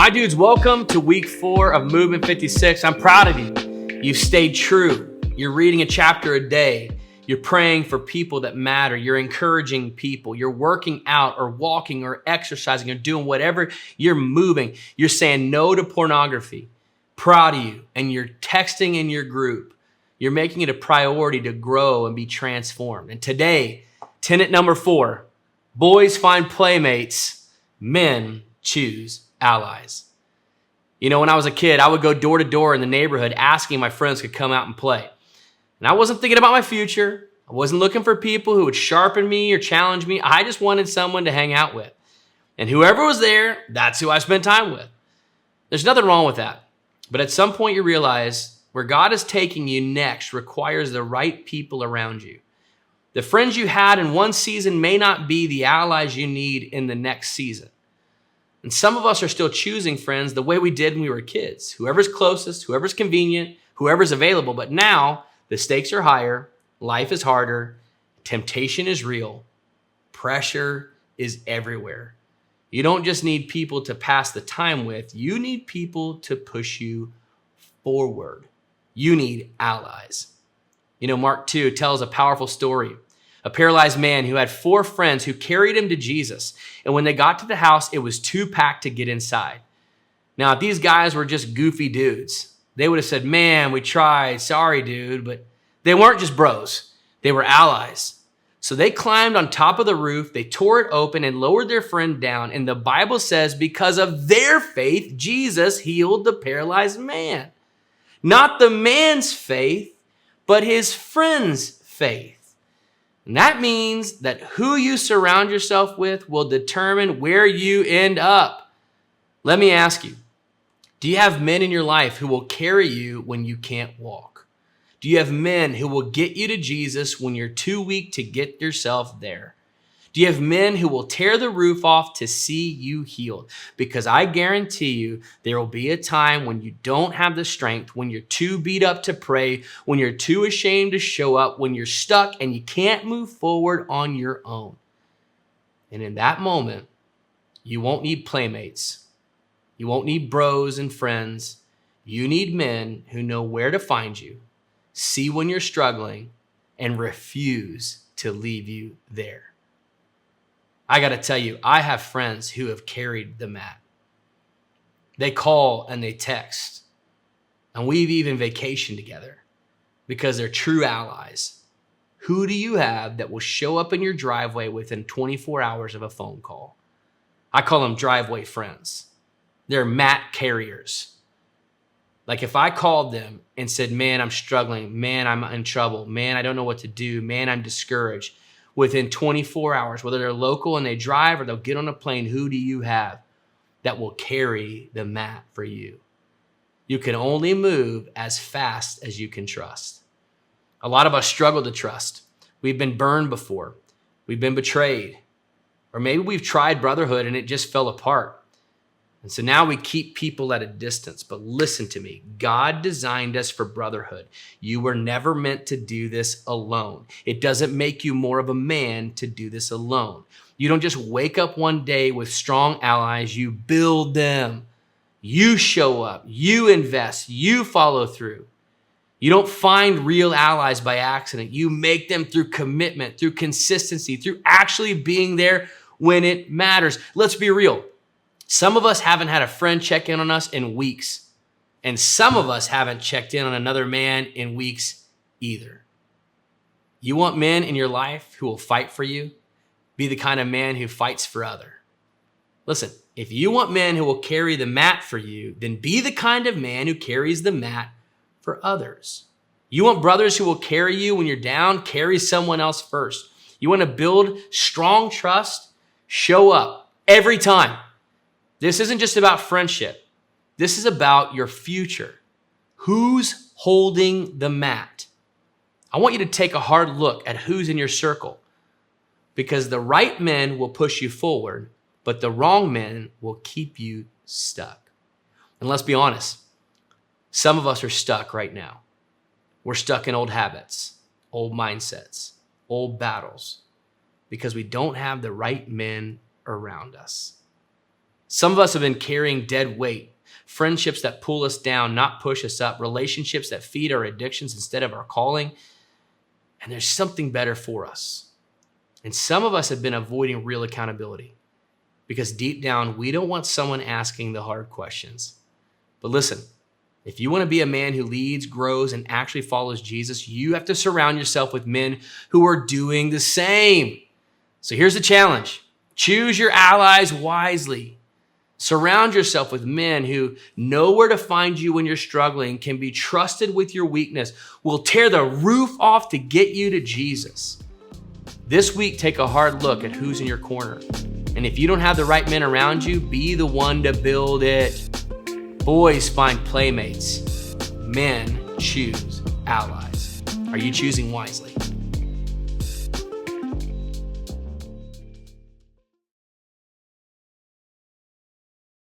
My dudes, welcome to week 4 of Movement 56. I'm proud of you. You've stayed true. You're reading a chapter a day. You're praying for people that matter. You're encouraging people. You're working out or walking or exercising or doing whatever you're moving. You're saying no to pornography. Proud of you. And you're texting in your group. You're making it a priority to grow and be transformed. And today, tenet number 4, boys find playmates, men choose allies. You know, when I was a kid, I would go door to door in the neighborhood asking my friends to come out and play. And I wasn't thinking about my future. I wasn't looking for people who would sharpen me or challenge me. I just wanted someone to hang out with. And whoever was there, that's who I spent time with. There's nothing wrong with that. But at some point you realize where God is taking you next requires the right people around you. The friends you had in one season may not be the allies you need in the next season. And some of us are still choosing friends the way we did when we were kids. Whoever's closest, whoever's convenient, whoever's available. But now the stakes are higher, life is harder, temptation is real, pressure is everywhere. You don't just need people to pass the time with, you need people to push you forward. You need allies. You know, Mark 2 tells a powerful story. A paralyzed man who had 4 friends who carried him to Jesus. And when they got to the house, it was too packed to get inside. Now, if these guys were just goofy dudes, they would have said, man, we tried. Sorry, dude. But they weren't just bros. They were allies. So they climbed on top of the roof. They tore it open and lowered their friend down. And the Bible says because of their faith, Jesus healed the paralyzed man. Not the man's faith, but his friend's faith. And that means that who you surround yourself with will determine where you end up. Let me ask you, do you have men in your life who will carry you when you can't walk? Do you have men who will get you to Jesus when you're too weak to get yourself there? Do you have men who will tear the roof off to see you healed? Because I guarantee you there will be a time when you don't have the strength, when you're too beat up to pray, when you're too ashamed to show up, when you're stuck and you can't move forward on your own. And in that moment, you won't need playmates. You won't need bros and friends. You need men who know where to find you, see when you're struggling, and refuse to leave you there. I got to tell you, I have friends who have carried the mat. They call and they text. And we've even vacationed together because they're true allies. Who do you have that will show up in your driveway within 24 hours of a phone call? I call them driveway friends. They're mat carriers. Like if I called them and said, man, I'm struggling. Man, I'm in trouble. Man, I don't know what to do. Man, I'm discouraged. Within 24 hours, whether they're local and they drive or they'll get on a plane, who do you have that will carry the mat for you? You can only move as fast as you can trust. A lot of us struggle to trust. We've been burned before. We've been betrayed. Or maybe we've tried brotherhood and it just fell apart. And so now we keep people at a distance. But listen to me. God designed us for brotherhood. You were never meant to do this alone. It doesn't make you more of a man to do this alone. You don't just wake up one day with strong allies. You build them. You show up. You invest. You follow through. You don't find real allies by accident. You make them through commitment, through consistency, through actually being there when it matters. Let's be real. Some of us haven't had a friend check in on us in weeks. And some of us haven't checked in on another man in weeks either. You want men in your life who will fight for you? Be the kind of man who fights for other. Listen, if you want men who will carry the mat for you, then be the kind of man who carries the mat for others. You want brothers who will carry you when you're down? Carry someone else first. You want to build strong trust? Show up every time. This isn't just about friendship. This is about your future. Who's holding the mat? I want you to take a hard look at who's in your circle because the right men will push you forward, but the wrong men will keep you stuck. And let's be honest, some of us are stuck right now. We're stuck in old habits, old mindsets, old battles because we don't have the right men around us. Some of us have been carrying dead weight, friendships that pull us down, not push us up, relationships that feed our addictions instead of our calling. And there's something better for us. And some of us have been avoiding real accountability because deep down, we don't want someone asking the hard questions. But listen, if you want to be a man who leads, grows, and actually follows Jesus, you have to surround yourself with men who are doing the same. So here's the challenge. Choose your allies wisely. Surround yourself with men who know where to find you when you're struggling, can be trusted with your weakness, will tear the roof off to get you to Jesus. This week, take a hard look at who's in your corner. And if you don't have the right men around you, be the one to build it. Boys find playmates. Men choose allies. Are you choosing wisely?